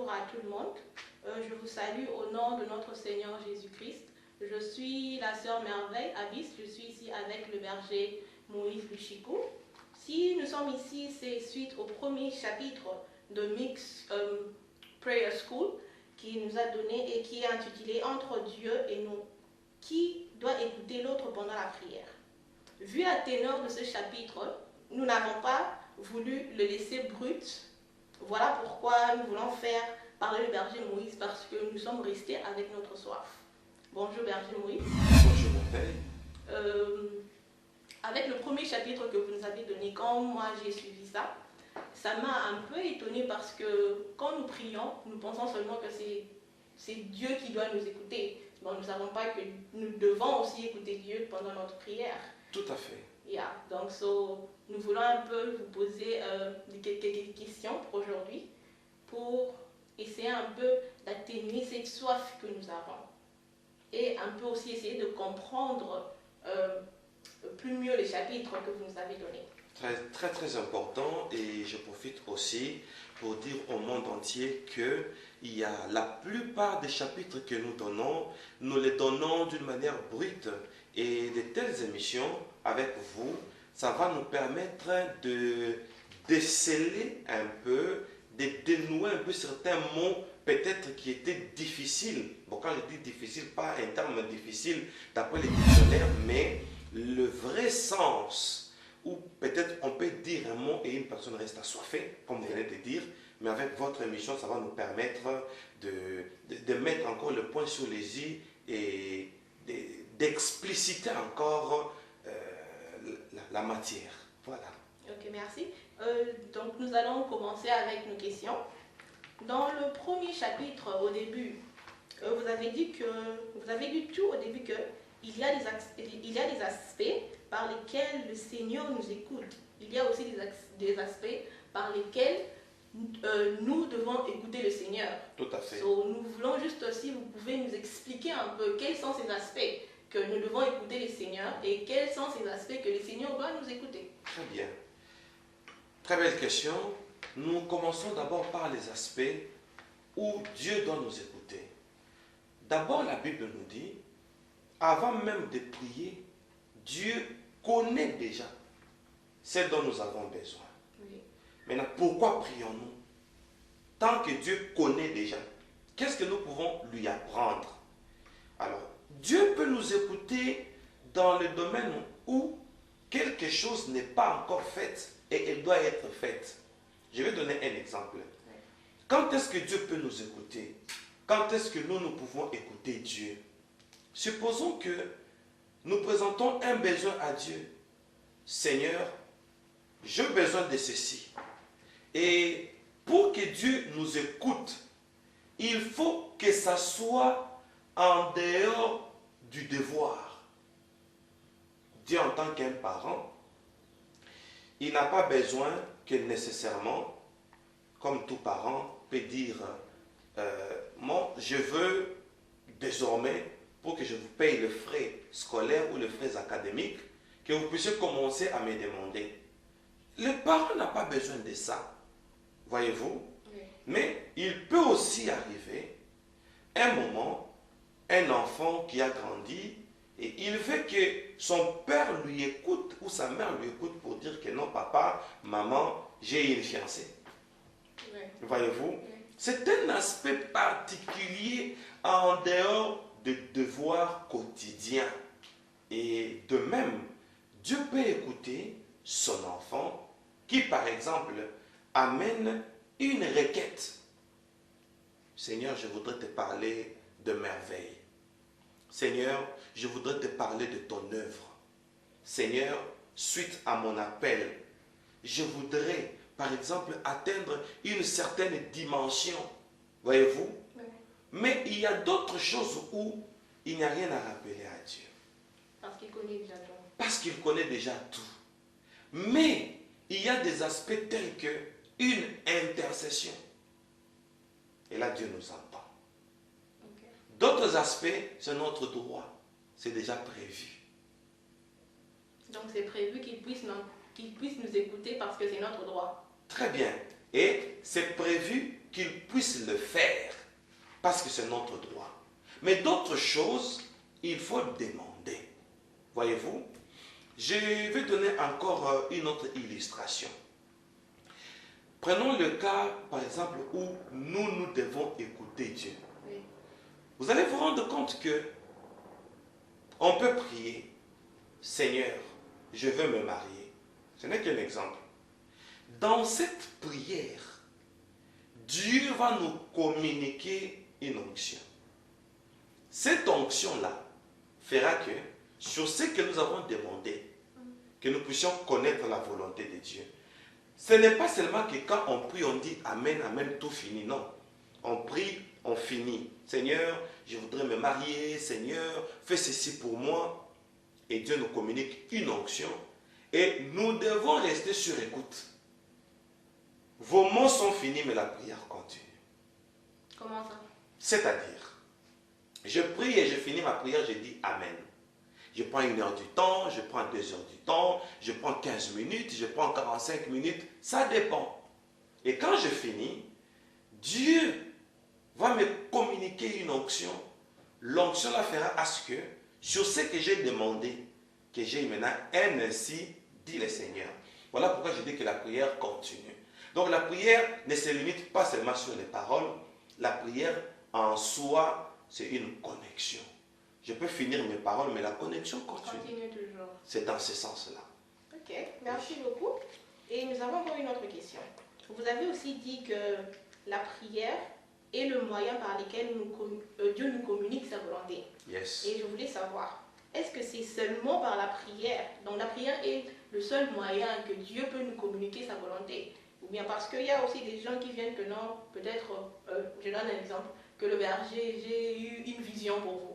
bonjour à tout le monde. Je vous salue au nom de notre Seigneur Jésus-Christ. Je suis la sœur Merveille Abyss. Je suis ici avec le berger Moïse Luchikou. Si nous sommes ici, c'est suite au premier chapitre de Mix Prayer School qui nous a donné et qui est intitulé Entre Dieu et nous. Qui doit écouter l'autre pendant la prière? Vu la ténor de ce chapitre, nous n'avons pas voulu le laisser brut. Voilà pourquoi nous voulons faire parler le berger Moïse, parce que nous sommes restés avec notre soif. Bonjour berger Moïse. Bonjour Merveille. Avec le premier chapitre que vous nous avez donné, quand moi j'ai suivi ça, ça m'a un peu étonnée parce que quand nous prions, nous pensons seulement que c'est Dieu qui doit nous écouter. Bon, nous ne savons pas que nous devons aussi écouter Dieu pendant notre prière. Tout à fait. Yeah. Donc, nous voulons un peu vous poser quelques questions pour aujourd'hui pour essayer un peu d'atténuer cette soif que nous avons et un peu aussi essayer de comprendre plus mieux les chapitres que vous nous avez donnés. Très, très important, et je profite aussi pour dire au monde entier que il y a la plupart des chapitres que nous les donnons d'une manière brute, et de telles émissions avec vous, ça va nous permettre de déceler un peu, de dénouer un peu certains mots peut-être qui étaient difficiles. Bon, quand je dis difficile, pas un terme difficile d'après les dictionnaires, mais le vrai sens, ou peut-être on peut dire un mot et une personne reste assoiffée, comme vous venez de dire, mais avec votre émission, ça va nous permettre de mettre encore le point sur les i et d'expliciter encore la matière. Voilà. Ok, merci. Donc nous allons commencer avec nos questions. Dans le premier chapitre, au début, vous avez dit tout au début que il y a des aspects par lesquels le Seigneur nous écoute. Il y a aussi des aspects par lesquels nous devons écouter le Seigneur. Tout à fait. Nous voulons juste, si vous pouvez nous expliquer un peu quels sont ces aspects que nous devons écouter le Seigneur et quels sont ces aspects que le Seigneur doit nous écouter. Très bien. Très belle question. Nous commençons d'abord par les aspects où Dieu doit nous écouter. D'abord, la Bible nous dit, avant même de prier, Dieu connaît déjà ce dont nous avons besoin. Oui. Maintenant, pourquoi prions-nous? Tant que Dieu connaît déjà, qu'est-ce que nous pouvons lui apprendre? Alors, Dieu peut nous écouter dans le domaine où quelque chose n'est pas encore fait et elle doit être faite. Je vais donner un exemple. Quand est-ce que Dieu peut nous écouter? Quand est-ce que nous pouvons écouter Dieu? Supposons que nous présentons un besoin à Dieu. Seigneur, j'ai besoin de ceci. Et pour que Dieu nous écoute, il faut que ça soit en dehors du devoir. Dieu, en tant qu'un parent, il n'a pas besoin que nécessairement, comme tout parent peut dire, moi, je veux désormais, pour que je vous paye le frais scolaire ou le frais académique, que vous puissiez commencer à me demander. Le parent n'a pas besoin de ça, voyez-vous. Oui. Mais il peut aussi arriver un moment, un enfant qui a grandi, et il veut que son père lui écoute ou sa mère lui écoute pour dire que non, papa, maman, j'ai une fiancée. Oui. Voyez-vous, Oui. c'est un aspect particulier en dehors des devoirs quotidiens. Et de même, Dieu peut écouter son enfant qui, par exemple, amène une requête. Seigneur, je voudrais te parler de merveille. Seigneur, je voudrais te parler de ton œuvre. Seigneur, suite à mon appel, je voudrais, par exemple, atteindre une certaine dimension. Voyez-vous? Oui. Mais il y a d'autres choses où il n'y a rien à rappeler à Dieu. Parce qu'il connaît déjà tout. Parce qu'il connaît déjà tout. Mais il y a des aspects tels que une intercession. Et là, Dieu nous entend. Okay. D'autres aspects, c'est notre droit. C'est déjà prévu. Donc c'est prévu qu'il puisse nous écouter parce que c'est notre droit. Très bien. Et c'est prévu qu'il puisse le faire, parce que c'est notre droit. Mais d'autres choses, il faut demander. Voyez-vous, je vais donner encore une autre illustration. Prenons le cas, par exemple, où nous devons écouter Dieu. Oui. Vous allez vous rendre compte que on peut prier, Seigneur, je veux me marier. Ce n'est qu'un exemple. Dans cette prière, Dieu va nous communiquer une onction. Cette onction-là fera que, sur ce que nous avons demandé, que nous puissions connaître la volonté de Dieu. Ce n'est pas seulement que quand on prie, on dit Amen, Amen, tout fini. Non. On prie, on finit. Seigneur, je voudrais me marier. Seigneur, fais ceci pour moi. Et Dieu nous communique une onction. Et nous devons rester sur écoute. Vos mots sont finis, mais la prière continue. Comment ça? C'est-à-dire, je prie et je finis ma prière, je dis Amen. Je prends 1 heure du temps, je prends 2 heures du temps, je prends 15 minutes, je prends 45 minutes, ça dépend. Et quand je finis, Dieu va me communiquer une onction. L'onction la fera à ce que, sur ce que j'ai demandé, que j'ai maintenant, ainsi dit le Seigneur. Voilà pourquoi je dis que la prière continue. Donc la prière ne se limite pas seulement sur les paroles, la prière en soi, c'est une connexion. Je peux finir mes paroles, mais la connexion continue. Continue toujours. C'est dans ce sens-là. Ok, merci beaucoup. Et nous avons encore une autre question. Vous avez aussi dit que la prière est le moyen par lequel Dieu nous communique sa volonté. Yes. Et je voulais savoir, est-ce que c'est seulement par la prière? Donc la prière est le seul moyen que Dieu peut nous communiquer sa volonté? Ou bien parce qu'il y a aussi des gens qui viennent que non, peut-être, je donne un exemple, que le berger, j'ai eu une vision pour vous.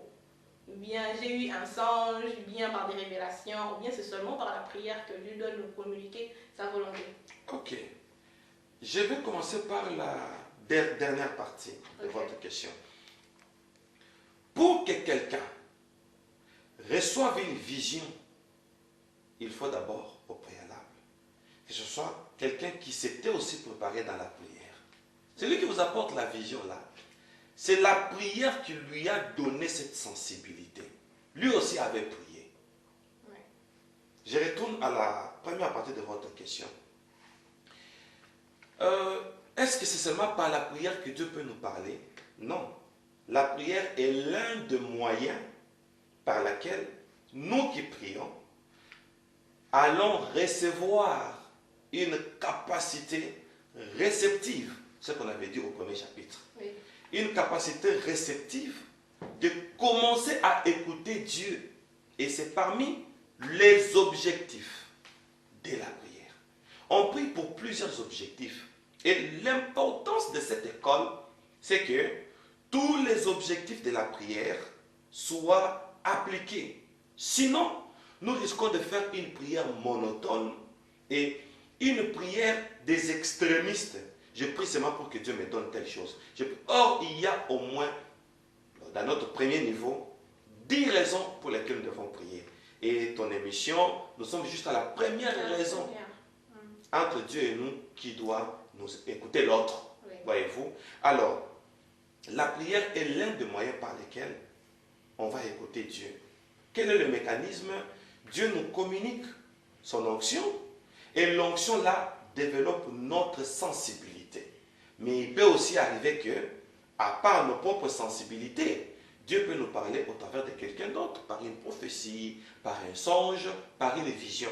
Ou bien j'ai eu un songe, ou bien par des révélations, ou bien c'est seulement par la prière que Dieu doit nous communiquer sa volonté. Ok. Je vais commencer par la dernière partie de votre question. Pour que quelqu'un reçoive une vision, il faut d'abord, au préalable, que ce soit quelqu'un qui s'était aussi préparé dans la prière. Celui qui vous apporte la vision là, c'est la prière qui lui a donné cette sensibilité. Lui aussi avait prié. Ouais. Je retourne à la première partie de votre question. Est-ce que c'est seulement par la prière que Dieu peut nous parler? Non. La prière est l'un des moyens par lequel nous qui prions allons recevoir une capacité réceptive, ce qu'on avait dit au premier chapitre. Oui. Une capacité réceptive de commencer à écouter Dieu. Et c'est parmi les objectifs de la prière. On prie pour plusieurs objectifs. Et l'importance de cette école, c'est que tous les objectifs de la prière soient appliqués. Sinon, nous risquons de faire une prière monotone et une prière des extrémistes. Je prie seulement pour que Dieu me donne telle chose. Or, il y a au moins, dans notre premier niveau, 10 raisons pour lesquelles nous devons prier. Et ton émission, nous sommes juste à la première raison entre Dieu et nous qui doit nous écouter l'autre. Oui. Voyez-vous? Alors, la prière est l'un des moyens par lesquels on va écouter Dieu. Quel est le mécanisme? Dieu nous communique son onction et l'onction là développe notre sensibilité. Mais il peut aussi arriver que, à part nos propres sensibilités, Dieu peut nous parler au travers de quelqu'un d'autre, par une prophétie, par un songe, par une vision.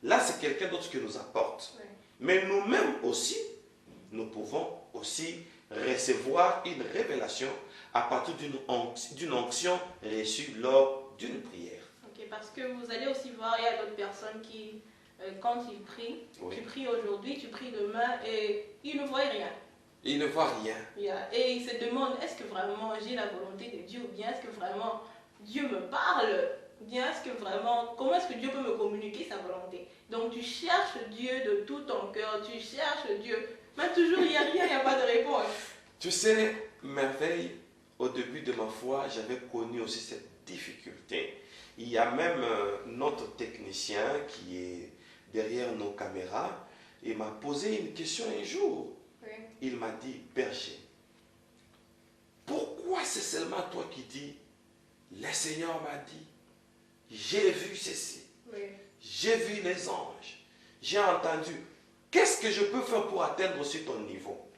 Là, c'est quelqu'un d'autre qui nous apporte. Oui. Mais nous-mêmes aussi, nous pouvons aussi recevoir une révélation à partir d'une onction reçue lors d'une prière. Ok, parce que vous allez aussi voir, il y a d'autres personnes qui, quand ils prient, Oui. tu pries aujourd'hui, tu pries demain, et ils ne voient rien. Il ne voit rien. Et ils se demandent, est-ce que vraiment j'ai la volonté de Dieu, ou bien est-ce que vraiment Dieu me parle, ou bien est-ce que vraiment, comment est-ce que Dieu peut me communiquer sa volonté? Donc tu cherches Dieu de tout ton cœur, tu cherches Dieu, mais toujours il n'y a rien, il n'y a pas de réponse. Tu sais, merveille, au début de ma foi, j'avais connu aussi cette difficulté. Il y a même notre technicien qui est derrière nos caméras, il m'a posé une question un jour. Oui. Il m'a dit, berger, pourquoi c'est seulement toi qui dis, le Seigneur m'a dit, j'ai vu ceci, j'ai vu les anges, j'ai entendu. Qu'est-ce que je peux faire pour atteindre aussi ton niveau?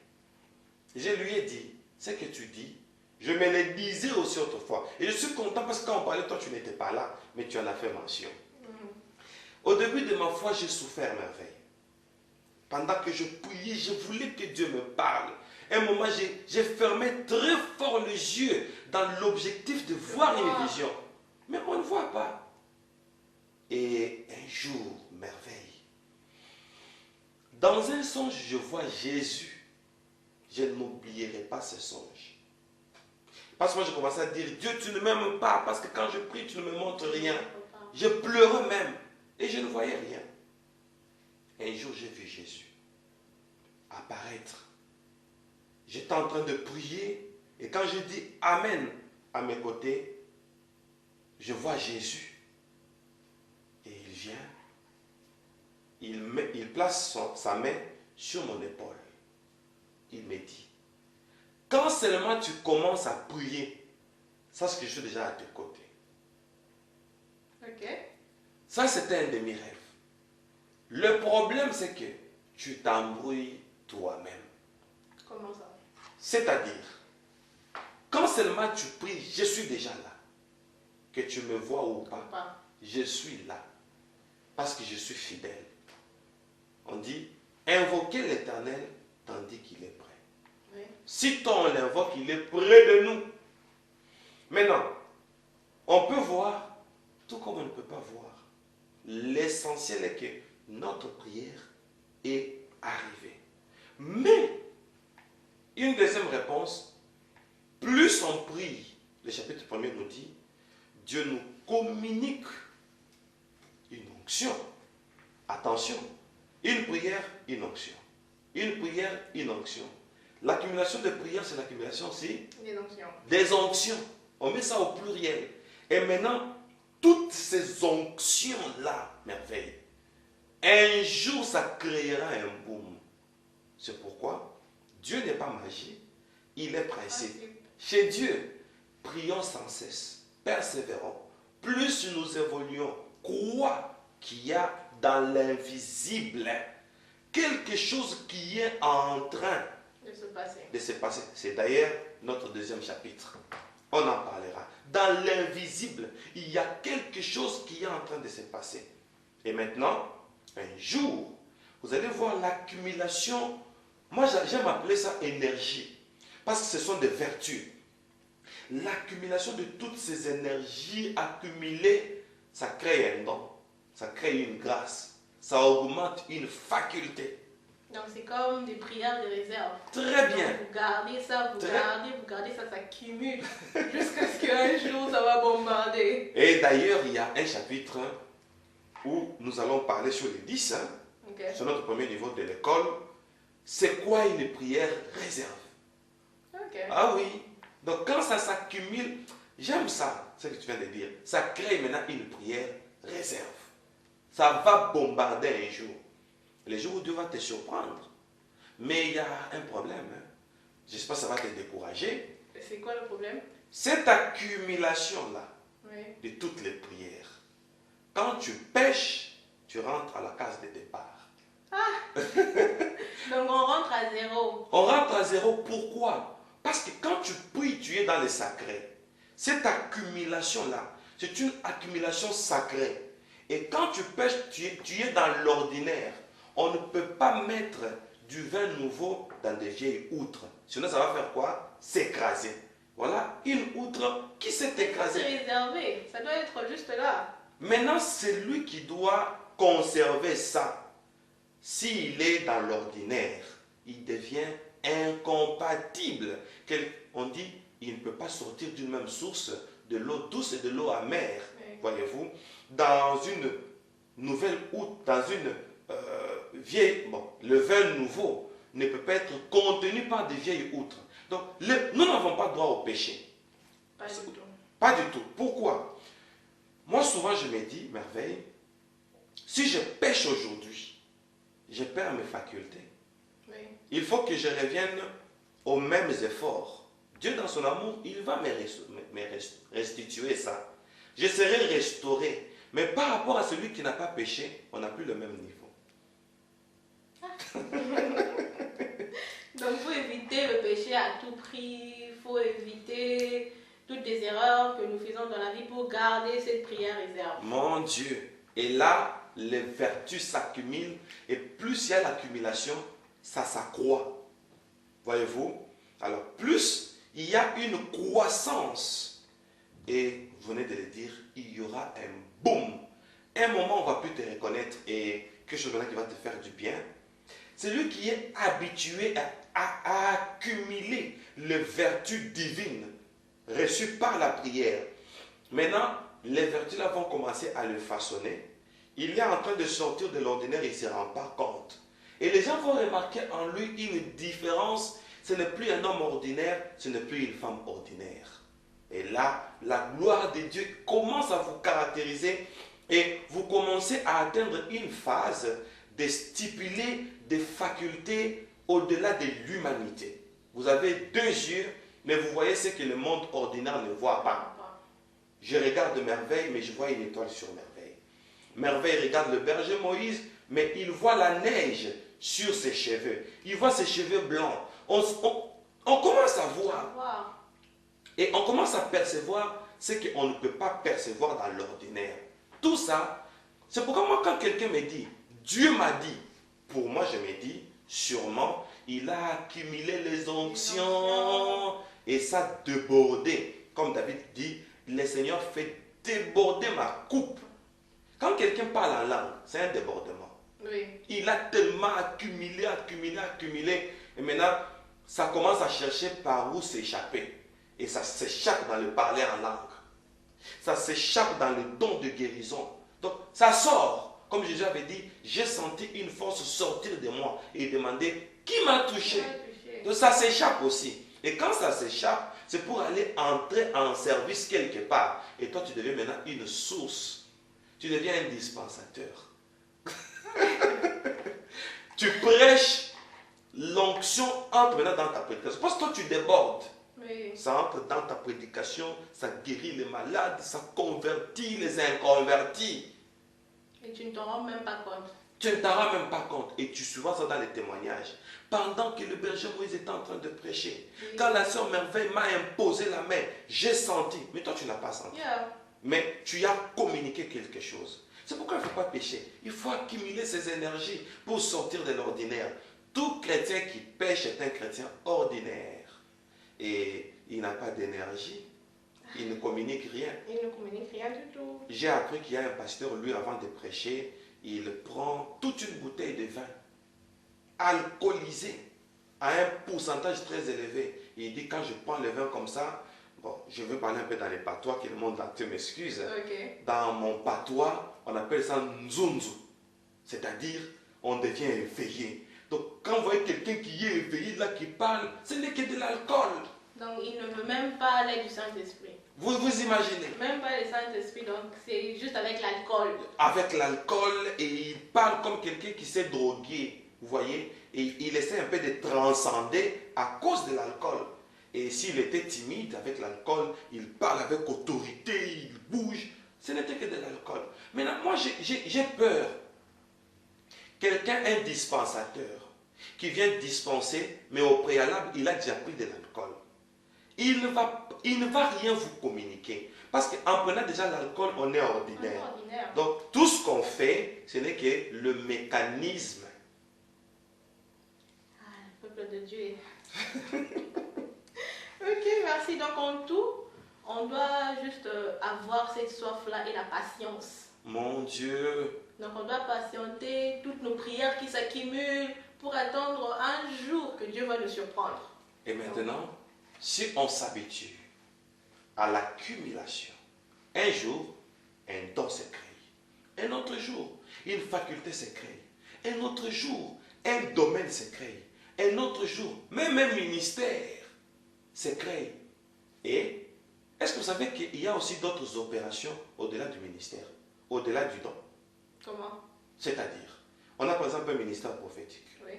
Je lui ai dit, ce que tu dis, je me le disais aussi autrefois. Et je suis content parce que quand on parlait, toi tu n'étais pas là, mais tu en as fait mention. Au début de ma foi, j'ai souffert merveille. Pendant que je priais, je voulais que Dieu me parle. À un moment, j'ai fermé très fort les yeux dans l'objectif de voir une vision. Mais on ne voit pas. Et un jour, merveille. Dans un songe, je vois Jésus. Je n'oublierai pas ce songe. Parce que moi, je commençais à dire, Dieu, tu ne m'aimes pas, parce que quand je prie, tu ne me montres rien. Je pleurais même, et je ne voyais rien. Un jour, j'ai vu Jésus apparaître. J'étais en train de prier, et quand je dis Amen à mes côtés, je vois Jésus. Et il vient, il place sa main sur mon épaule. Il me dit, quand seulement tu commences à prier, sache que je suis déjà à tes côtés. Ok. Ça, c'était un de mes rêves. Le problème, c'est que tu t'embrouilles toi-même. Comment ça? C'est-à-dire, quand seulement tu pries, je suis déjà là. Que tu me vois ou pas, je suis là. Parce que je suis fidèle. On dit, invoquez l'Éternel tandis qu'il est près. Oui. Si on l'invoque, il est près de nous. Maintenant, on peut voir, tout comme on ne peut pas voir. L'essentiel est que notre prière est arrivée. Mais, une deuxième réponse, plus on prie, le chapitre 1er nous dit, Dieu nous communique une onction. Attention, une prière, une onction. Une prière, une onction. L'accumulation de prières, c'est l'accumulation aussi des onctions. On met ça au pluriel. Et maintenant, toutes ces onctions-là, merveille, un jour, ça créera un boom. C'est pourquoi Dieu n'est pas magie, il est principe. Chez Dieu, prions sans cesse, persévérons. Plus nous évoluons, crois qu'il y a dans l'invisible quelque chose qui est en train de se passer. C'est d'ailleurs notre deuxième chapitre. On en parlera. Dans l'invisible, il y a quelque chose qui est en train de se passer. Et maintenant, un jour, vous allez voir l'accumulation. Moi, j'aime appeler ça énergie. Parce que ce sont des vertus. L'accumulation de toutes ces énergies accumulées, ça crée un don. Ça crée une grâce. Ça augmente une faculté. Donc c'est comme des prières de réserve. Très bien. Donc, vous gardez ça, vous gardez ça s'accumule jusqu'à ce qu'un jour ça va bombarder. Et d'ailleurs, il y a un chapitre où nous allons parler sur les 10, Okay. sur notre premier niveau de l'école. C'est quoi une prière réserve? Okay. Ah oui. Donc quand ça s'accumule, j'aime ça, ce que tu viens de dire. Ça crée maintenant une prière réserve. Ça va bombarder un jour. Les jours où Dieu va te surprendre. Mais il y a un problème. J'espère que ça va te décourager. C'est quoi le problème? Cette accumulation-là, Oui. de toutes les prières, quand tu pêches, tu rentres à la case de départ. Donc on rentre à zéro. On rentre à zéro, pourquoi? Parce que quand tu pries, tu es dans le sacré. Cette accumulation-là, c'est une accumulation sacrée. Et quand tu pêches, tu es dans l'ordinaire. On ne peut pas mettre du vin nouveau dans des vieilles outres. Sinon, ça va faire quoi? S'écraser. Voilà une outre qui s'est écrasée. C'est réservé, ça doit être juste là. Maintenant, c'est lui qui doit conserver ça. S'il est dans l'ordinaire, il devient incompatible. On dit, il ne peut pas sortir d'une même source de l'eau douce et de l'eau amère. Oui. Voyez-vous, dans une nouvelle outre, dans une vieille, le vin nouveau ne peut pas être contenu par des vieilles outres. Donc, nous n'avons pas droit au péché. Pas du tout. Pas du tout. Pourquoi? Moi, souvent, je me dis, merveille, si je pêche aujourd'hui, je perds mes facultés. Oui. Il faut que je revienne aux mêmes efforts. Dieu, dans son amour, il va me restituer ça. Je serai restauré. Mais par rapport à celui qui n'a pas péché, on n'a plus le même niveau. Donc, il faut éviter le péché à tout prix. Il faut éviter toutes les erreurs que nous faisons dans la vie pour garder cette prière réserve. Mon Dieu. Et là, les vertus s'accumulent. Et plus il y a l'accumulation, ça s'accroît. Voyez-vous? Alors, plus il y a une croissance. Et vous venez de le dire, il y aura un boom. Un moment, on ne va plus te reconnaître et quelque chose qui va te faire du bien. Celui qui est habitué à accumuler les vertus divines reçues par la prière. Maintenant, les vertus là vont commencer à le façonner. Il est en train de sortir de l'ordinaire, il ne se rend pas compte. Et les gens vont remarquer en lui une différence. Ce n'est plus un homme ordinaire, ce n'est plus une femme ordinaire. Et là, la gloire de Dieu commence à vous caractériser et vous commencez à atteindre une phase de stipuler des facultés au-delà de l'humanité. Vous avez deux yeux, mais vous voyez ce que le monde ordinaire ne voit pas. Je regarde Merveille, mais je vois une étoile sur Merveille. Merveille regarde le berger Moïse, mais il voit la neige sur ses cheveux. Il voit ses cheveux blancs. On commence à voir. Et on commence à percevoir ce qu'on ne peut pas percevoir dans l'ordinaire. Tout ça, c'est pourquoi moi, quand quelqu'un me dit, Dieu m'a dit, pour moi, je me dis, sûrement, il a accumulé les onctions et ça débordé. Comme David dit, le Seigneur fait déborder ma coupe. Quand quelqu'un parle en langue, c'est un débordement. Oui. Il a tellement accumulé. Et maintenant, ça commence à chercher par où s'échapper. Et ça s'échappe dans le parler en langue. Ça s'échappe dans le don de guérison. Donc, ça sort. Comme Jésus avait dit, j'ai senti une force sortir de moi et demander qui m'a touché. Donc, ça s'échappe aussi. Et quand ça s'échappe, c'est pour aller entrer en service quelque part. Et toi, tu deviens maintenant une source. Tu deviens un dispensateur. Tu prêches, l'onction entre maintenant dans ta prédication. Parce que toi, tu débordes. Oui. Ça entre dans ta prédication, ça guérit les malades, ça convertit les inconvertis. Et tu ne t'en rends même pas compte. Tu ne t'en rends même pas compte. Et tu vois ça dans les témoignages. Pendant que le berger Moïse était en train de prêcher, oui. Quand la sœur Merveille m'a imposé la main, j'ai senti. Mais toi, tu n'as pas senti. Yeah. Mais tu as communiqué quelque chose. C'est pourquoi il ne faut pas pécher. Il faut accumuler ses énergies pour sortir de l'ordinaire. Tout chrétien qui pêche est un chrétien ordinaire. Et il n'a pas d'énergie. Il ne communique rien. Il ne communique rien du tout. J'ai appris qu'il y a un pasteur, lui, avant de prêcher, il prend toute une bouteille de vin alcoolisé à un pourcentage très élevé. Il dit, quand je prends le vin comme ça, bon, je veux parler un peu dans les patois, que le monde entier m'excuse. Okay. Dans mon patois, on appelle ça nzunzu. C'est-à-dire, on devient éveillé. Donc, quand vous voyez quelqu'un qui est éveillé, là, qui parle, ce n'est que de l'alcool. Donc, il ne veut même pas l'aide du Saint-Esprit. Vous imaginez? Même pas le Saint-Esprit, donc c'est juste avec l'alcool. Avec l'alcool, et il parle comme quelqu'un qui s'est drogué, vous voyez? Et il essaie un peu de transcender à cause de l'alcool. Et s'il était timide avec l'alcool, il parle avec autorité, il bouge. Ce n'était que de l'alcool. Maintenant, moi, j'ai peur. Quelqu'un, un dispensateur, qui vient dispenser, mais au préalable, il a déjà pris de l'alcool. Il ne va rien vous communiquer. Parce qu'en prenant déjà l'alcool, on est ordinaire. Donc, tout ce qu'on fait, ce n'est que le mécanisme. Ah, le peuple de Dieu. Ok, merci. Donc, en tout, on doit juste avoir cette soif-là et la patience. Mon Dieu. Donc, on doit patienter toutes nos prières qui s'accumulent pour attendre un jour que Dieu va nous surprendre. Et maintenant, si on s'habitue à l'accumulation, un jour, un don se crée. Un autre jour, une faculté se crée. Un autre jour, un domaine se crée. Un autre jour, même un ministère se crée. Et est-ce que vous savez qu'il y a aussi d'autres opérations au-delà du ministère, au-delà du don? Comment? C'est-à-dire, on a par exemple un ministère prophétique. Oui.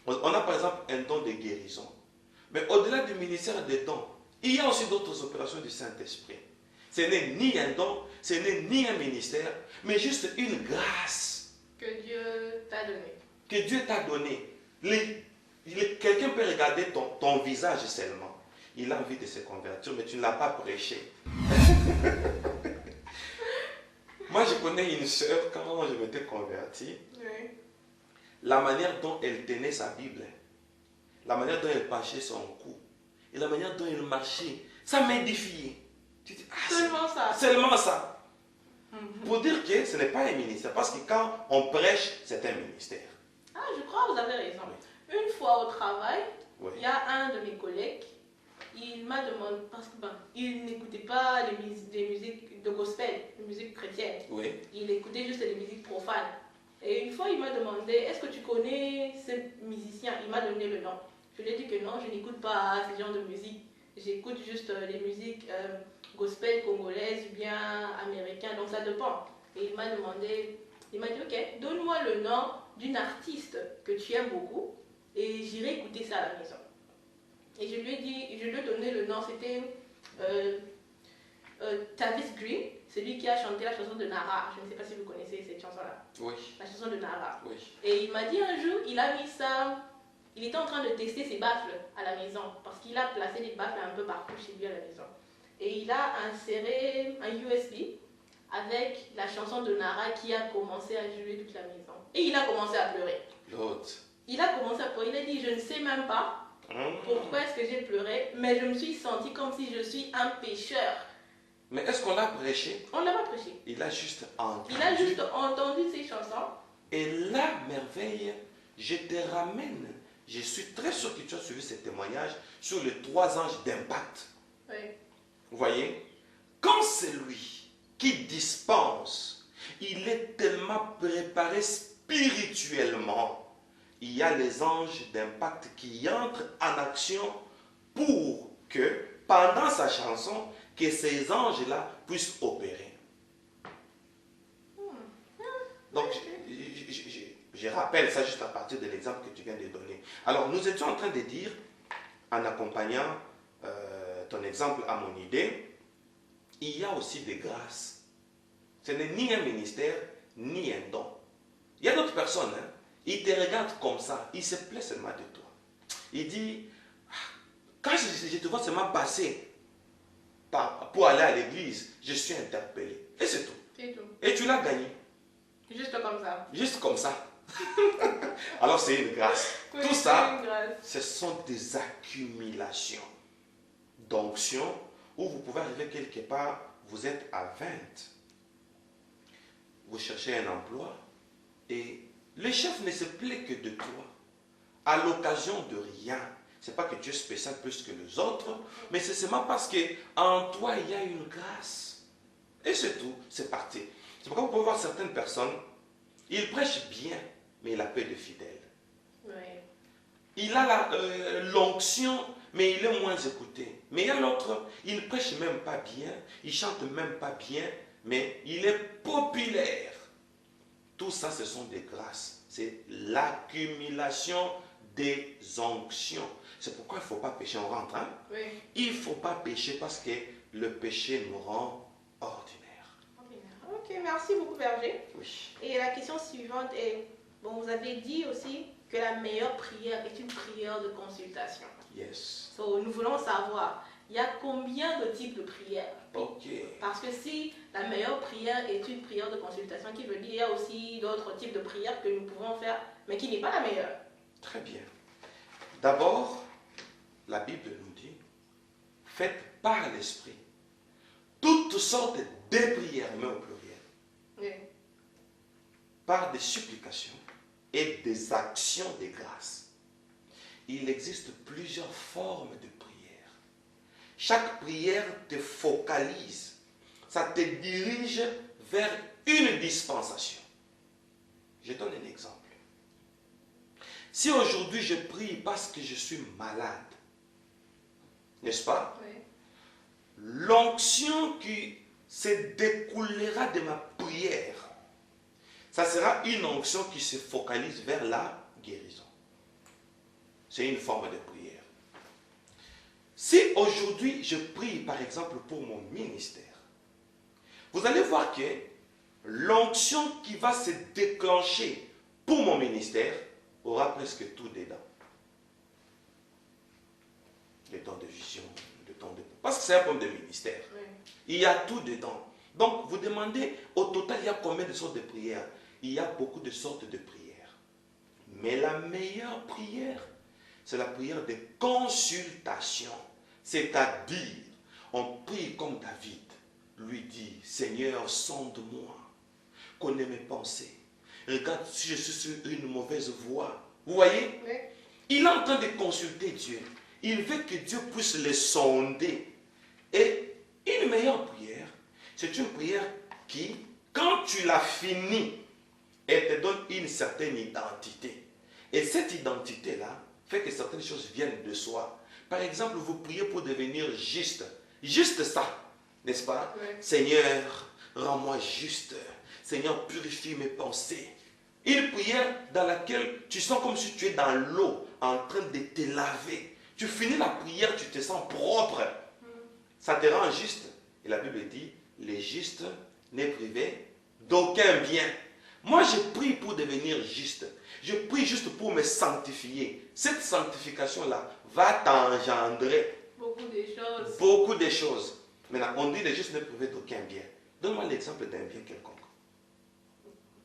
On a par exemple un don de guérison. Mais au-delà du ministère des dons, il y a aussi d'autres opérations du Saint-Esprit. Ce n'est ni un don, ce n'est ni un ministère, mais juste une grâce Que Dieu t'a donné. que Dieu t'a donnée. Quelqu'un peut regarder ton visage seulement. Il a envie de se convertir, mais tu ne l'as pas prêché. Moi, je connais une sœur, quand je m'étais converti, Oui. la manière dont elle tenait sa Bible, la manière dont elle penchait son cou, et la manière dont elle marchait, ça m'édifiait. Tu dis, Seulement ça. Seulement ça. Pour dire que ce n'est pas un ministère, parce que quand on prêche, c'est un ministère. Ah, je crois que vous avez raison. Une fois au travail, Oui. il y a un de mes collègues, il m'a demandé, parce que il n'écoutait pas les musiques de gospel, les musiques chrétiennes. Oui. Il écoutait juste les musiques profanes. Et une fois, il m'a demandé, est-ce que tu connais ce musicien? Il m'a donné le nom. Je lui ai dit que non, je n'écoute pas ce genre de musique. J'écoute juste les musiques gospel congolaises ou bien américaines, donc ça dépend. Et il m'a demandé, il m'a dit, ok, donne-moi le nom d'une artiste que tu aimes beaucoup et j'irai écouter ça à la maison. Et je lui ai dit, je lui ai donné le nom, c'était Tavis Green, celui qui a chanté la chanson de Nara. Je ne sais pas si vous connaissez cette chanson-là. Oui. La chanson de Nara. Oui. Et il m'a dit un jour, il a mis ça, il était en train de tester ses baffles à la maison, parce qu'il a placé des baffles un peu partout chez lui à la maison. Et il a inséré un USB avec la chanson de Nara qui a commencé à jouer toute la maison. Et il a commencé à pleurer. L'autre. Il a commencé à pleurer, il a dit, je ne sais même pas pourquoi est-ce que j'ai pleuré, mais je me suis sentie comme si je suis un pécheur. Mais est-ce qu'on l'a prêché? On ne l'a pas prêché. Il a juste entendu. Il a juste entendu ces chansons. Et la merveille, je te ramène. Je suis très sûr que tu as suivi ce témoignage sur les 3 anges d'impact. Oui. Vous voyez? Quand c'est lui qui dispense, il est tellement préparé spirituellement. Il y a les anges d'impact qui entrent en action pour que, pendant sa chanson, que ces anges-là puissent opérer. Donc, je rappelle ça juste à partir de l'exemple que tu viens de donner. Alors, nous étions en train de dire, en accompagnant ton exemple à mon idée, il y a aussi des grâces. Ce n'est ni un ministère, ni un don. Il y a d'autres personnes, hein, ils te regardent comme ça, ils se plaisent seulement de toi. Il dit, quand je te vois seulement passer pour aller à l'église, je suis interpellé. Et c'est tout. C'est tout. Et tu l'as gagné. Juste comme ça. Juste comme ça. Alors c'est une grâce. Oui, Tout ça, une grâce. ce sont des accumulations d'onction où vous pouvez arriver quelque part, vous êtes à 20. Vous cherchez un emploi et le chef ne se plaît que de toi. À l'occasion de rien. Ce n'est pas que tu es spécial plus que les autres, mais c'est seulement parce qu'en toi, il y a une grâce. Et c'est tout, c'est parti. C'est pourquoi vous pouvez voir certaines personnes, ils prêchent bien, mais il a peu de fidèles. Oui. Il a l'onction, mais il est moins écouté. Mais il y a l'autre, il ne prêche même pas bien, il chante même pas bien, mais il est populaire. Tout ça, ce sont des grâces. C'est l'accumulation des onctions. C'est pourquoi il ne faut pas pécher. On rentre, hein? Oui. Il ne faut pas pécher parce que le péché nous rend ordinaires. Ok, merci beaucoup, Berger. Oui. Et la question suivante est, bon, vous avez dit aussi que la meilleure prière est une prière de consultation. Yes. So, nous voulons savoir, il y a combien de types de prières? Ok. Parce que si la meilleure prière est une prière de consultation, qui veut dire qu'il y a aussi d'autres types de prières que nous pouvons faire, mais qui n'est pas la meilleure. Très bien. D'abord, la Bible nous dit, faites par l'Esprit toutes sortes de prières, mais au pluriel, Oui. par des supplications et des actions de grâce. Il existe plusieurs formes de prière. Chaque prière te focalise, ça te dirige vers une dispensation. Je donne un exemple. Si aujourd'hui je prie parce que je suis malade, n'est-ce pas? Oui. L'onction qui se découlera de ma prière, ça sera une onction qui se focalise vers la guérison. C'est une forme de prière. Si aujourd'hui je prie par exemple pour mon ministère, vous allez voir que l'onction qui va se déclencher pour mon ministère aura presque tout dedans. Les dons de vision, les dons de... Parce que c'est un problème de ministère. Oui. Il y a tout dedans. Donc, vous demandez, au total, il y a combien de sortes de prières? Il y a beaucoup de sortes de prières. Mais la meilleure prière, c'est la prière de consultation. C'est-à-dire, on prie comme David. Lui dit, Seigneur, sonde-moi, connais mes pensées. Regarde si je suis sur une mauvaise voie. Vous voyez? Oui. Il est en train de consulter Dieu. Il veut que Dieu puisse le sonder. Et une meilleure prière, c'est une prière qui, quand tu l'as finie, elle te donne une certaine identité. Et cette identité-là fait que certaines choses viennent de soi. Par exemple, vous priez pour devenir juste. Juste ça, n'est-ce pas? Oui. Seigneur, rends-moi juste. Seigneur, purifie mes pensées. Une prière dans laquelle tu sens comme si tu es dans l'eau, en train de te laver. Tu finis la prière, tu te sens propre. Ça te rend juste. Et la Bible dit, les justes n'est privé d'aucun bien. Moi, je prie pour devenir juste. Je prie juste pour me sanctifier. Cette sanctification-là va t'engendrer Beaucoup de choses. beaucoup de choses. Maintenant, on dit les justes n'est privé d'aucun bien. Donne-moi l'exemple d'un bien quelconque.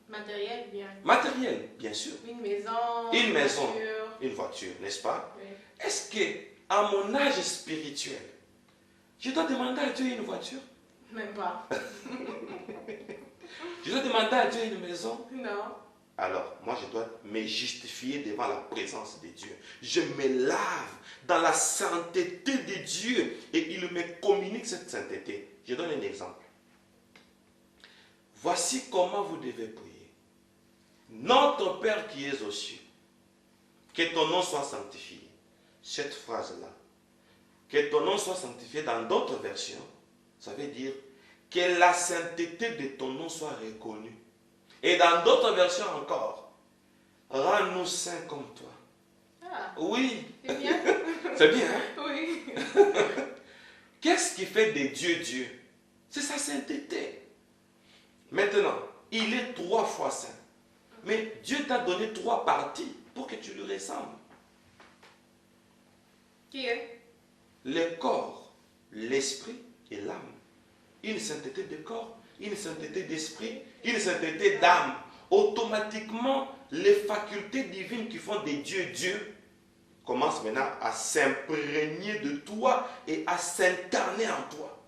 Matériel, bien. Matériel, bien sûr. Une maison. Une maison. Voiture. Une voiture, n'est-ce pas? Oui. Est-ce que, à mon âge spirituel, je dois demander à Dieu une voiture? Même pas. Je dois demander à Dieu une maison? Non. Alors, moi, je dois me justifier devant la présence de Dieu. Je me lave dans la sainteté de Dieu et il me communique cette sainteté. Je donne un exemple. Voici comment vous devez prier. Notre Père qui es aux cieux, que ton nom soit sanctifié. Cette phrase-là, que ton nom soit sanctifié dans d'autres versions, ça veut dire que la sainteté de ton nom soit reconnue. Et dans d'autres versions encore, rends-nous saints comme toi. Ah, Oui, c'est bien. c'est bien, hein? Oui. Qu'est-ce qui fait de Dieu Dieu? C'est sa sainteté. Maintenant, il est 3 fois saint. Mais Dieu t'a donné 3 parties pour que tu lui ressembles. Qui est? Le corps, l'esprit et l'âme. Une sainteté de corps, une sainteté d'esprit, une sainteté d'âme. Automatiquement, les facultés divines qui font des dieux Dieu commencent maintenant à s'imprégner de toi et à s'incarner en toi.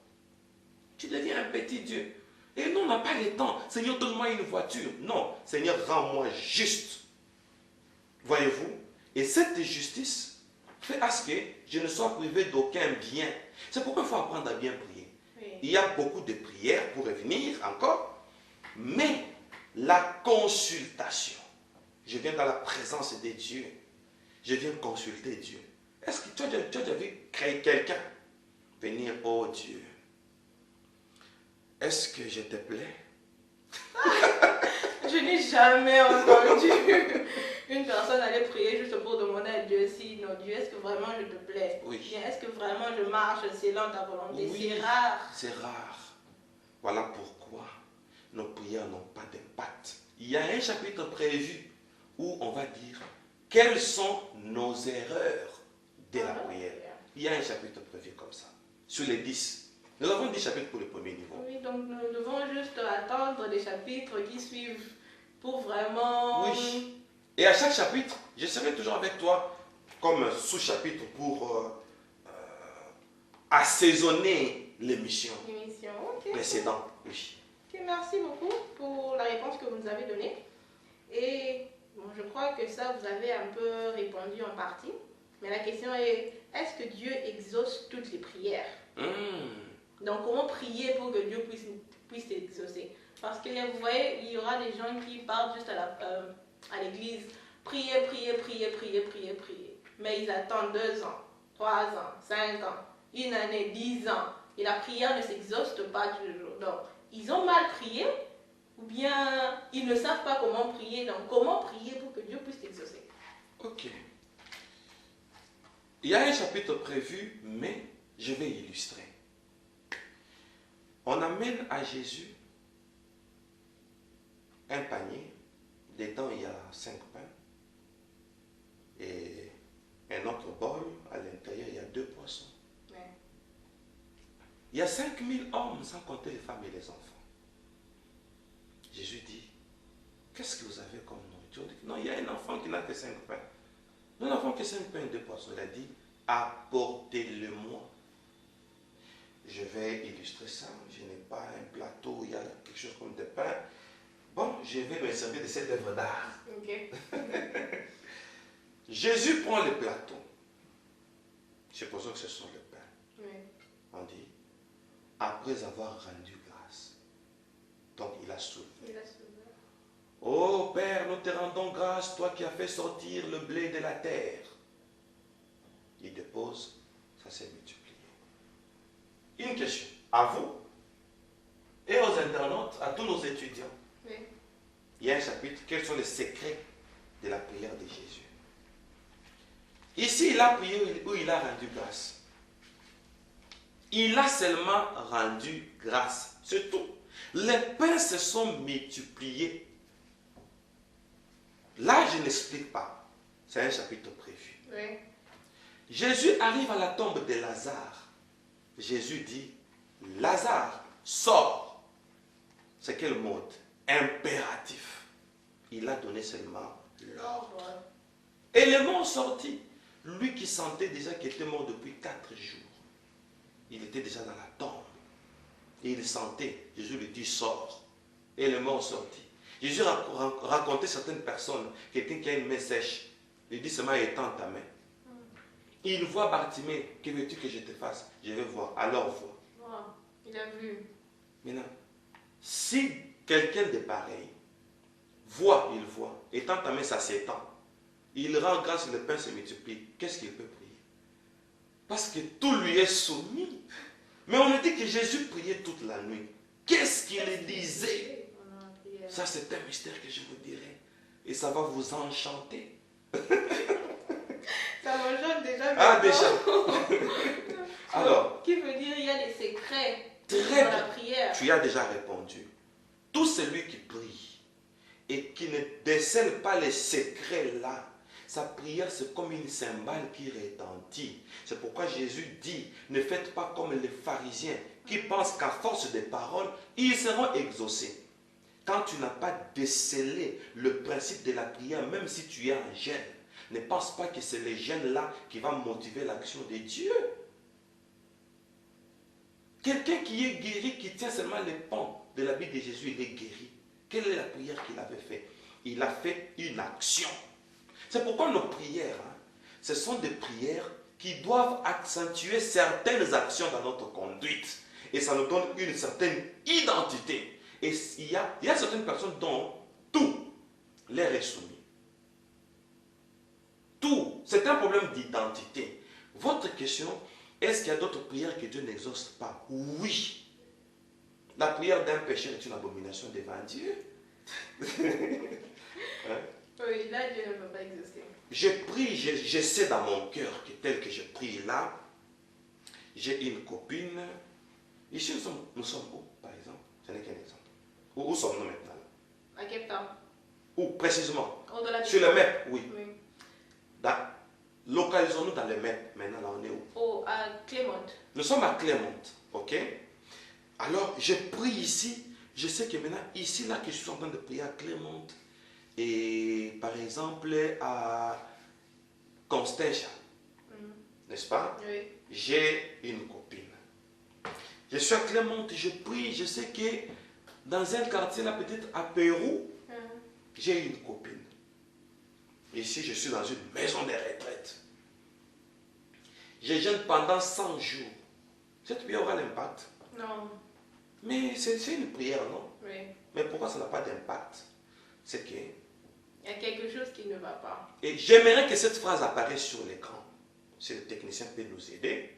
Tu deviens un petit Dieu. Et nous, on n'a pas le temps. Seigneur, donne-moi une voiture. Non, Seigneur, rends-moi juste. Voyez-vous? Et cette justice fait à ce que je ne sois privé d'aucun bien. C'est pourquoi il faut apprendre à bien prier. Oui. Il y a beaucoup de prières pour revenir encore, mais la consultation. Je viens dans la présence de Dieu. Je viens consulter Dieu. Est-ce que tu as déjà vu quelqu'un venir, oh Dieu, est-ce que je te plais? Je n'ai jamais entendu une personne aller prier juste pour demander à Dieu si, non, Dieu, est-ce que vraiment je te plais? Oui. Bien, est-ce que vraiment je marche selon ta volonté? Oui. C'est rare. C'est rare. Voilà pourquoi nos prières n'ont pas d'impact. Il y a un chapitre prévu où on va dire quelles sont nos erreurs de la prière. Il y a un chapitre prévu comme ça, sur les 10. Nous avons 10 chapitres pour le premier niveau. Oui, donc nous devons juste attendre les chapitres qui suivent pour vraiment... Oui. Et à chaque chapitre, je serai toujours avec toi comme sous-chapitre pour assaisonner l'émission L'émission. Ok. précédente. Oui. Ok, merci beaucoup pour la réponse que vous nous avez donnée. Et bon, je crois que ça, vous avez un peu répondu en partie. Mais la question est, est-ce que Dieu exauce toutes les prières? Donc, comment prier pour que Dieu puisse exaucer? Parce que vous voyez, il y aura des gens qui partent juste à l'église, prier, prier, prier, prier, prier, prier. Mais ils attendent 2 ans, 3 ans, 5 ans, 1 année, 10 ans. Et la prière ne s'exauce pas toujours. Donc, ils ont mal prié, ou bien ils ne savent pas comment prier. Donc, comment prier pour que Dieu puisse exaucer? Ok. Il y a un chapitre prévu, mais je vais illustrer. On amène à Jésus un panier. Dedans, il y a 5 pains. Et un autre bol. À l'intérieur, il y a 2 poissons. Ouais. Il y a 5000 hommes, sans compter les femmes et les enfants. Jésus dit, qu'est-ce que vous avez comme nourriture? On dit, non, il y a un enfant qui n'a que 5 pains. Un enfant qui a 5 pains et 2 poissons. Il a dit, apportez-le-moi. Je vais illustrer ça. Je n'ai pas un plateau, il y a quelque chose comme des pains. Bon, je vais me servir de cette œuvre d'art. Ok. Jésus prend le plateau. Supposons que ce sont les pains. Oui. On dit, après avoir rendu grâce. Donc il a soulevé. Il a sauvé. Ô Père, nous te rendons grâce, toi qui as fait sortir le blé de la terre. Il dépose, ça s'est multiplié. Une question, à vous et aux internautes, à tous nos étudiants. Oui. Il y a un chapitre, quels sont les secrets de la prière de Jésus? Ici, il a prié où il a rendu grâce. Il a seulement rendu grâce, c'est tout. Les pains se sont multipliés. Là, je n'explique pas. C'est un chapitre prévu. Oui. Jésus arrive à la tombe de Lazare. Jésus dit, Lazare, sors. C'est quel mode? Impératif. Il a donné seulement l'ordre. Et les morts sortis. Lui qui sentait déjà qu'il était mort depuis 4 jours. Il était déjà dans la tombe. Et il sentait. Jésus lui dit, sors. Et les morts sortis. Jésus racontait certaines personnes, quelqu'un qui a une main sèche. Il dit seulement étends ta main. Il voit Bartimée, que veux-tu que je te fasse? Je vais voir, alors vois. Wow. Il a vu. Maintenant, si quelqu'un de pareil voit, il voit, étends ta main, ça s'étend. Il rend grâce, le pain se multiplie. Qu'est-ce qu'il peut prier? Parce que tout lui est soumis. Mais on a dit que Jésus priait toute la nuit. Qu'est-ce qu'il disait? Ça, c'est un mystère que je vous dirai. Et ça va vous enchanter. Ça m'enchante déjà. Ah, déjà. Alors. Qui veut dire il y a des secrets Très dans bien. la prière. Tu as déjà répondu. Tout celui qui prie et qui ne décèle pas les secrets là, sa prière c'est comme une cymbale qui retentit. C'est pourquoi Jésus dit, ne faites pas comme les pharisiens qui pensent qu'à force de paroles, ils seront exaucés. Quand tu n'as pas décelé le principe de la prière, même si tu es en jeûne, ne pense pas que c'est le jeûne là qui va motiver l'action de Dieu. Quelqu'un qui est guéri, qui tient seulement les pans de la vie de Jésus, il est guéri. Quelle est la prière qu'il avait faite? Il a fait une action. C'est pourquoi nos prières, ce sont des prières qui doivent accentuer certaines actions dans notre conduite. Et ça nous donne une certaine identité. Et il y a certaines personnes dont tout leur est soumis. Tout. C'est un problème d'identité. Votre question, est-ce qu'il y a d'autres prières que Dieu n'exauce pas? Oui. La prière d'un pécheur est une abomination devant Dieu. Hein? Oui, là, Dieu ne peut pas exaucer. Je prie, je sais dans mon cœur que tel que je prie là, j'ai une copine. Ici, nous sommes où, par exemple? Ce n'est qu'un exemple. Où sommes-nous maintenant? À Cape Town. Où précisément? Au-delà de Sur le MEP, oui. Oui. Localisons-nous dans le MEP. Maintenant, là, on est où? Oh, à Clermont. Nous sommes à Clermont, ok? Alors, je prie ici. Je sais que maintenant, ici, là, que je suis en train de prier à Clermont, et par exemple, à Constantia, n'est-ce pas? Oui. J'ai une copine. Je suis à Clermont, je prie, je sais que dans un quartier, là, peut-être à Pérou, j'ai une copine. Ici, je suis dans une maison de retraite. Je jeûne pendant 100 jours. Cette prière aura l'impact. Non. Mais c'est une prière, non? Oui. Mais pourquoi ça n'a pas d'impact? C'est que... Il y a quelque chose qui ne va pas. Et j'aimerais que cette phrase apparaisse sur l'écran. Si le technicien peut nous aider.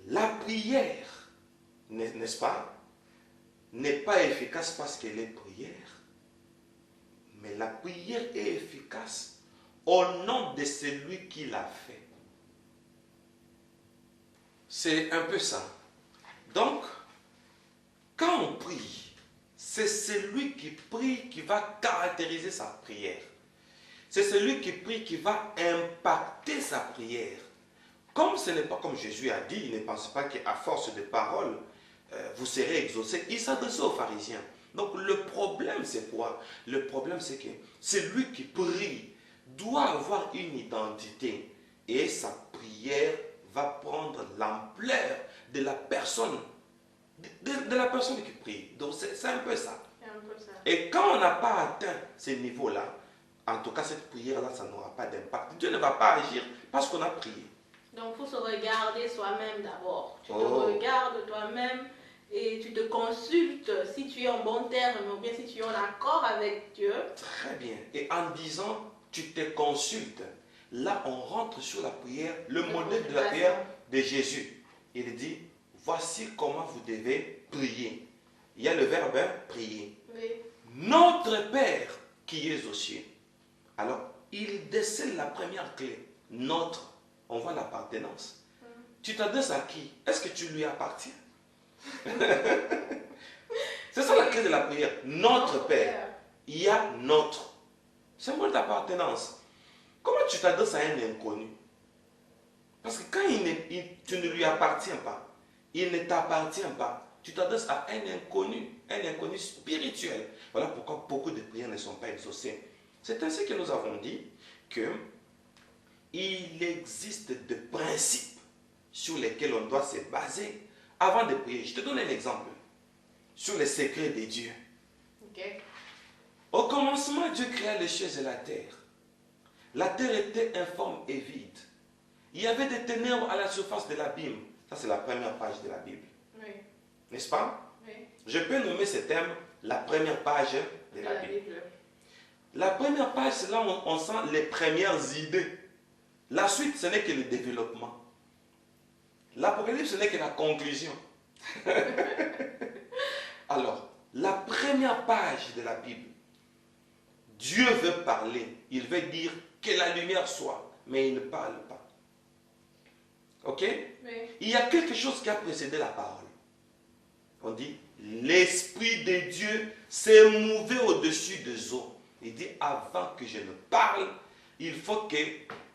La prière, n'est-ce pas, n'est pas efficace parce qu'elle est prière. Mais la prière est efficace au nom de celui qui l'a fait. C'est un peu ça. Donc, quand on prie, c'est celui qui prie qui va caractériser sa prière. C'est celui qui prie qui va impacter sa prière. Comme ce n'est pas comme Jésus a dit, il ne pense pas qu'à force de paroles, vous serez exaucés. Il s'adressait aux pharisiens. Donc le problème c'est quoi? Le problème c'est que celui qui prie doit avoir une identité. Et sa prière va prendre l'ampleur de la personne, de la personne qui prie. Donc c'est un peu ça. Et quand on n'a pas atteint ces niveaux-là, en tout cas cette prière-là, ça n'aura pas d'impact. Dieu ne va pas agir parce qu'on a prié. Donc il faut se regarder soi-même d'abord. Tu te regardes toi-même et tu te consultes si tu es en bon terme ou bien si tu es en accord avec Dieu. Très bien. Et en disant tu te consultes, là on rentre sur la prière, le modèle de la prière de Jésus. Il dit, voici comment vous devez prier. Il y a le verbe prier. Oui. Notre Père qui es aux cieux. Alors, il décèle la première clé. Notre, on voit l'appartenance. Tu t'adresses à qui? Est-ce que tu lui appartiens? C'est ça la clé de la prière. Notre Père. Il y a notre. Symbole d'appartenance. Comment tu t'adresses à un inconnu? Parce que quand tu ne lui appartiens pas, il ne t'appartient pas, tu t'adresses à un inconnu spirituel. Voilà pourquoi beaucoup de prières ne sont pas exaucées. C'est ainsi que nous avons dit qu'il existe des principes sur lesquels on doit se baser avant de prier. Je te donne un exemple sur les secrets de Dieu. Okay. Au commencement, Dieu créa les cieux et la terre. La terre était informe et vide. Il y avait des ténèbres à la surface de l'abîme. Ça, c'est la première page de la Bible. Oui. N'est-ce pas? Oui. Je peux nommer ce thème la première page de la Bible. La première page, c'est là où on sent les premières idées. La suite, ce n'est que le développement. L'Apocalypse, ce n'est que la conclusion. Alors, la première page de la Bible, Dieu veut parler. Il veut dire que la lumière soit, mais il ne parle pas. Ok? Oui. Il y a quelque chose qui a précédé la parole. On dit, l'Esprit de Dieu s'est mouvé au-dessus des eaux. Il dit, avant que je ne parle, il faut que,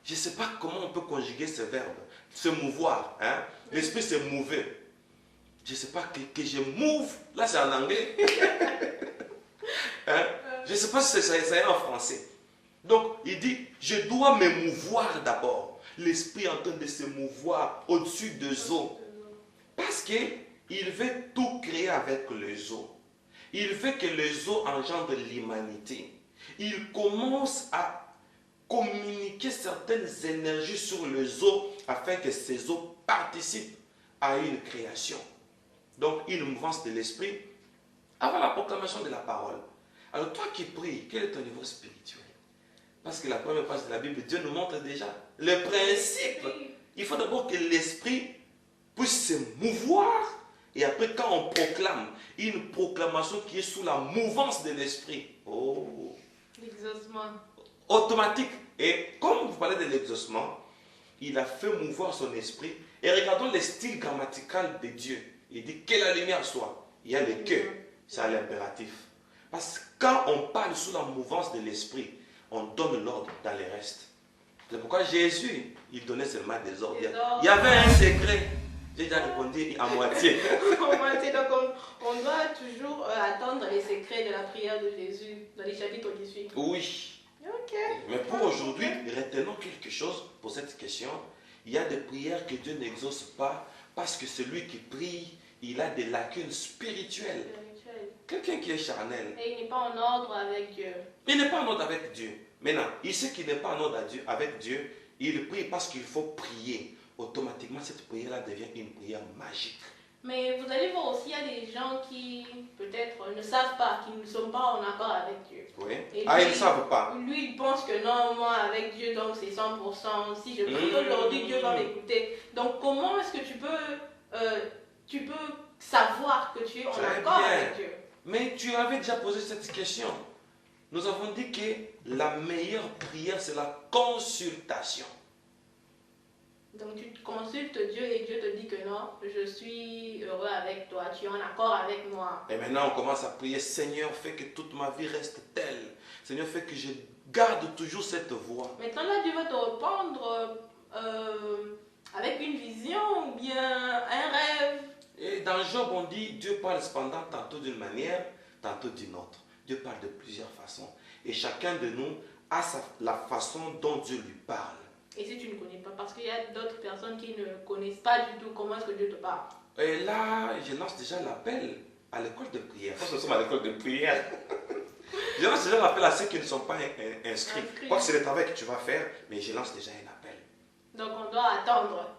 je ne sais pas comment on peut conjuguer ce verbe, se mouvoir. Hein? L'Esprit s'est mouvé. Je ne sais pas que je move, là c'est en anglais. Hein? Je ne sais pas si ça est en français. Donc, il dit, je dois me mouvoir d'abord. L'Esprit est en train de se mouvoir au-dessus des eaux. Parce qu'il veut tout créer avec les eaux. Il veut que les eaux engendrent l'humanité. Il commence à communiquer certaines énergies sur les eaux afin que ces eaux participent à une création. Donc, une mouvance de l'Esprit avant la proclamation de la parole. Alors, toi qui pries, quel est ton niveau spirituel? Parce que la première page de la Bible, Dieu nous montre déjà le principe. Il faut d'abord que l'Esprit puisse se mouvoir. Et après, quand on proclame, une proclamation qui est sous la mouvance de l'Esprit. Oh! L'exaucement. Automatique. Et comme vous parlez de l'exaucement, il a fait mouvoir son esprit. Et regardons le style grammatical de Dieu. Il dit que la lumière soit. Il y a le que, c'est à l'impératif. Parce que quand on parle sous la mouvance de l'esprit, on donne l'ordre dans le reste. C'est pourquoi Jésus, il donnait seulement des ordres. Il y avait un secret. J'ai déjà répondu à moitié. À moitié. Donc on doit toujours attendre les secrets de la prière de Jésus dans les chapitres qui suivent. Oui. Ok. Mais pour aujourd'hui, retenons quelque chose pour cette question. Il y a des prières que Dieu n'exauce pas parce que celui qui prie, il a des lacunes spirituelles. Quelqu'un qui est charnel. Et il n'est pas en ordre avec Dieu. Il n'est pas en ordre avec Dieu. Maintenant, il sait qu'il n'est pas en ordre avec Dieu. Il prie parce qu'il faut prier. Automatiquement, cette prière-là devient une prière magique. Mais vous allez voir aussi, il y a des gens qui, peut-être, ne savent pas, qui ne sont pas en accord avec Dieu. Oui. Et Ah, lui, ils ne savent pas. Lui, il pense que non, moi, avec Dieu, donc c'est 100%. Si je prie aujourd'hui, Dieu va m'écouter. Donc, comment est-ce que tu peux savoir que tu es en accord avec Dieu? Mais tu avais déjà posé cette question. Nous avons dit que la meilleure prière, c'est la consultation. Donc tu consultes Dieu et Dieu te dit que non, je suis heureux avec toi, tu es en accord avec moi. Et maintenant on commence à prier, Seigneur, fais que toute ma vie reste telle. Seigneur, fais que je garde toujours cette voie. Maintenant là, Dieu va te répondre avec une vision ou bien un rêve. Et dans Job, on dit, Dieu parle cependant tantôt d'une manière, tantôt d'une autre. Dieu parle de plusieurs façons. Et chacun de nous a la façon dont Dieu lui parle. Et si tu ne connais pas, parce qu'il y a d'autres personnes qui ne connaissent pas du tout comment est-ce que Dieu te parle. Et là, je lance déjà l'appel à l'école de prière. Parce que nous sommes à l'école de prière. Je lance déjà l'appel à ceux qui ne sont pas inscrits. Quoi que c'est le travail que tu vas faire, mais je lance déjà un appel. Donc on doit attendre.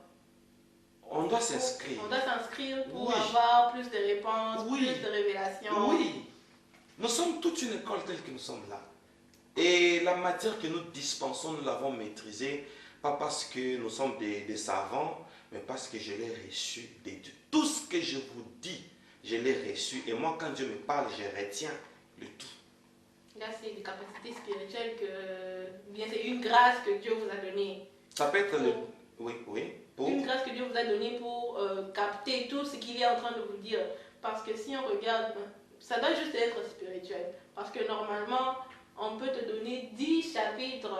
On doit s'inscrire. On doit s'inscrire pour avoir plus de réponses, Oui. plus de révélations. Oui. Nous sommes toute une école telle que nous sommes là. Et la matière que nous dispensons, nous l'avons maîtrisée, pas parce que nous sommes des savants, mais parce que je l'ai reçu de Dieu. Tout ce que je vous dis, je l'ai reçu. Et moi, quand Dieu me parle, je retiens le tout. Là, c'est des capacités spirituelles que, bien, c'est une grâce que Dieu vous a donnée. Ça peut être le... Oui, oui. Pour... Une grâce que Dieu vous a donnée pour capter tout ce qu'il est en train de vous dire. Parce que si on regarde, ça doit juste être spirituel. Parce que normalement, on peut te donner 10 chapitres.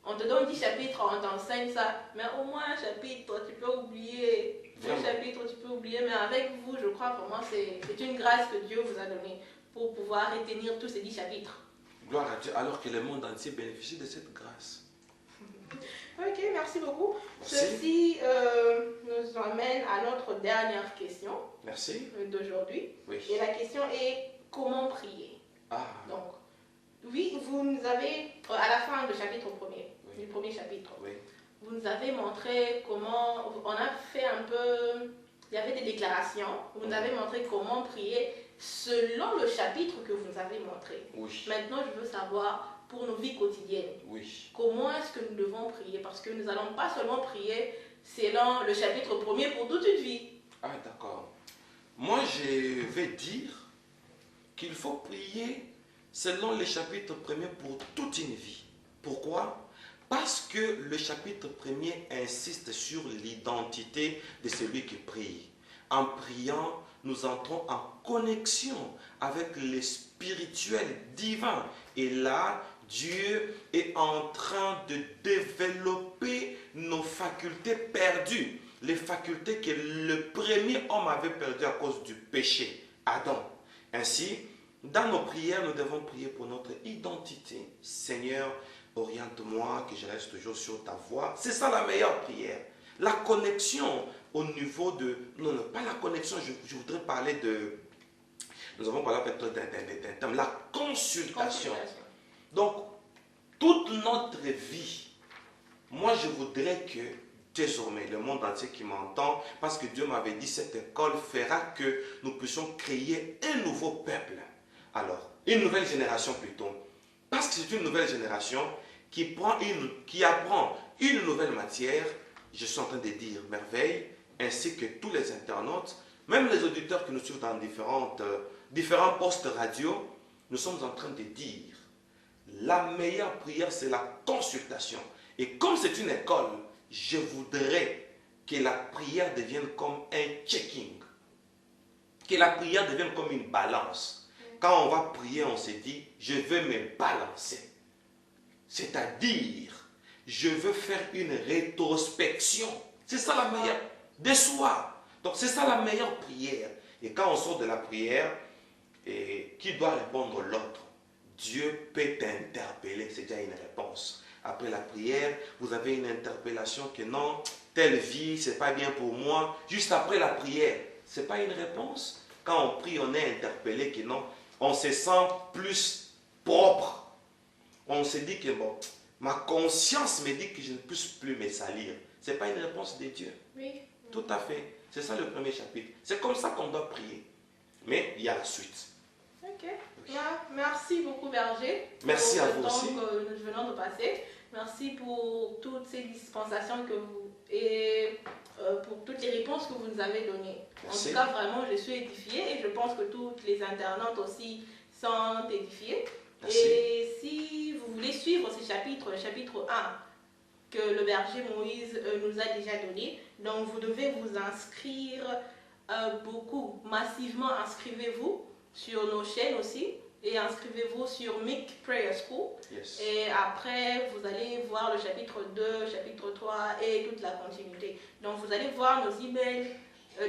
On te donne 10 chapitres, on t'enseigne ça. Mais au moins un chapitre, tu peux oublier. Un chapitre, tu peux oublier. Mais avec vous, je crois vraiment c'est une grâce que Dieu vous a donnée pour pouvoir retenir tous ces 10 chapitres. Gloire à Dieu, alors que le monde entier bénéficie de cette grâce. Ok, merci beaucoup. Merci. Ceci nous amène à notre dernière question. Merci. D'aujourd'hui. Oui. Et la question est comment prier. Ah. Donc, oui, vous nous avez, à la fin du chapitre premier, du premier chapitre, vous nous avez montré comment, on a fait un peu, il y avait des déclarations, vous nous avez montré comment prier selon le chapitre que vous nous avez montré. Oui. Maintenant, je veux savoir, pour nos vies quotidiennes, comment est-ce que nous devons prier? Parce que nous n'allons pas seulement prier selon le chapitre premier pour toute une vie. Ah, d'accord. Moi, je vais dire qu'il faut prier selon le chapitre premier pour toute une vie. Pourquoi? Parce que le chapitre premier insiste sur l'identité de celui qui prie. En priant, nous entrons en connexion avec le spirituel divin. Et là, Dieu est en train de développer nos facultés perdues. Les facultés que le premier homme avait perdues à cause du péché, Adam. Ainsi, dans nos prières, nous devons prier pour notre identité. Seigneur, oriente-moi, que je reste toujours sur ta voie. C'est ça la meilleure prière. La connexion au niveau de... Non, non, pas la connexion, je voudrais parler de... Nous avons parlé peut-être d'un terme, la consultation. Donc, toute notre vie, moi je voudrais que désormais le monde entier qui m'entend, parce que Dieu m'avait dit cette école fera que nous puissions créer un nouveau peuple. Alors, une nouvelle génération plutôt. Parce que c'est une nouvelle génération qui apprend une nouvelle matière. Je suis en train de dire merveille, ainsi que tous les internautes, même les auditeurs qui nous suivent dans différents postes radio, nous sommes en train de dire la meilleure prière, c'est la consultation. Et comme c'est une école, je voudrais que la prière devienne comme un checking. Que la prière devienne comme une balance. Quand on va prier, on se dit, je veux me balancer. C'est-à-dire, je veux faire une rétrospection. C'est ça la meilleure. De soi. Donc c'est ça la meilleure prière. Et quand on sort de la prière, qui doit répondre l'autre? Dieu peut t'interpeller, c'est déjà une réponse. Après la prière, vous avez une interpellation que non, telle vie, c'est pas bien pour moi. Juste après la prière, c'est pas une réponse. Quand on prie, on est interpellé que non, on se sent plus propre. On se dit que bon, ma conscience me dit que je ne puisse plus me salir. C'est pas une réponse de Dieu. Oui. Tout à fait. C'est ça le premier chapitre. C'est comme ça qu'on doit prier. Mais il y a la suite. Ok. Merci beaucoup, Berger. Merci à vous aussi. Pour le temps que nous venons de passer. Merci pour toutes ces dispensations que vous et pour toutes les réponses que vous nous avez données. Merci. En tout cas, vraiment, je suis édifiée et je pense que toutes les internautes aussi sont édifiés. Merci. Et si vous voulez suivre ces chapitres, le chapitre 1, que le berger Moïse nous a déjà donné. Donc vous devez vous inscrire beaucoup, massivement inscrivez-vous sur nos chaînes aussi et inscrivez-vous sur Mic Prayer School. Yes. Et après vous allez voir le chapitre 2, chapitre 3 et toute la continuité. Donc vous allez voir nos emails,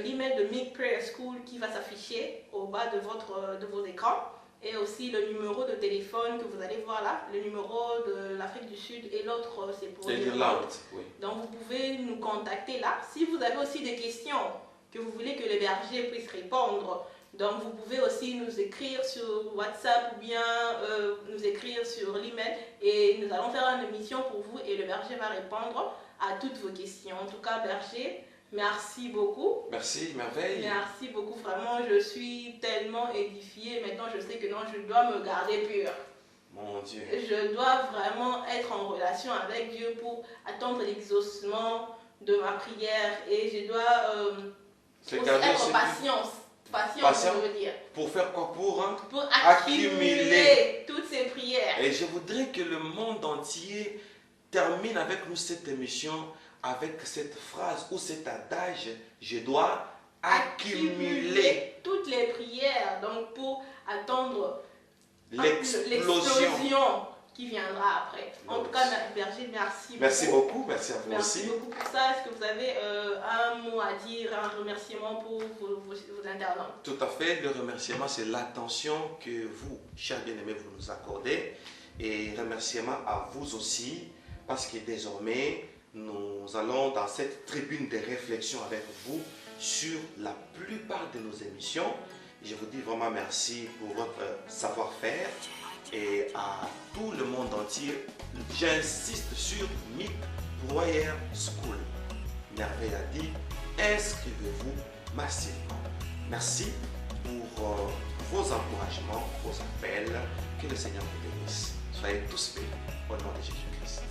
l'email de Mic Prayer School qui va s'afficher au bas de vos écrans. Et aussi le numéro de téléphone que vous allez voir là, le numéro de l'Afrique du Sud et l'autre c'est pour l'Irlande. Oui. Donc vous pouvez nous contacter là. Si vous avez aussi des questions que vous voulez que les bergers puissent répondre, donc vous pouvez aussi nous écrire sur WhatsApp ou bien nous écrire sur l'email et nous allons faire une émission pour vous et le berger va répondre à toutes vos questions. En tout cas, berger, merci beaucoup. Merci, merveille. Merci beaucoup, vraiment, je suis tellement édifiée. Maintenant, je sais que non, je dois me garder pure. Mon Dieu. Je dois vraiment être en relation avec Dieu pour attendre l'exaucement de ma prière et je dois aussi être patient, je veux dire. Pour faire quoi? Pour accumuler toutes ces prières. Et je voudrais que le monde entier termine avec nous cette émission avec cette phrase ou cet adage, je dois accumuler toutes les prières, donc pour attendre l'explosion qui viendra après. En tout cas, berger, merci beaucoup. Merci beaucoup, merci à vous merci aussi. Merci beaucoup pour ça. Est-ce que vous avez un mot à dire, un remerciement pour vos internautes? Tout à fait, le remerciement, c'est l'attention que vous, chers bien-aimés, vous nous accordez. Et remerciement à vous aussi, parce que désormais, nous allons dans cette tribune de réflexion avec vous sur la plupart de nos émissions. Je vous dis vraiment merci pour votre savoir-faire et à tout le monde entier. J'insiste sur Mic Prayer School. Merveille a dit, inscrivez-vous massivement. Merci pour vos encouragements, vos appels. Que le Seigneur vous bénisse. Soyez tous bénis au nom de Jésus-Christ.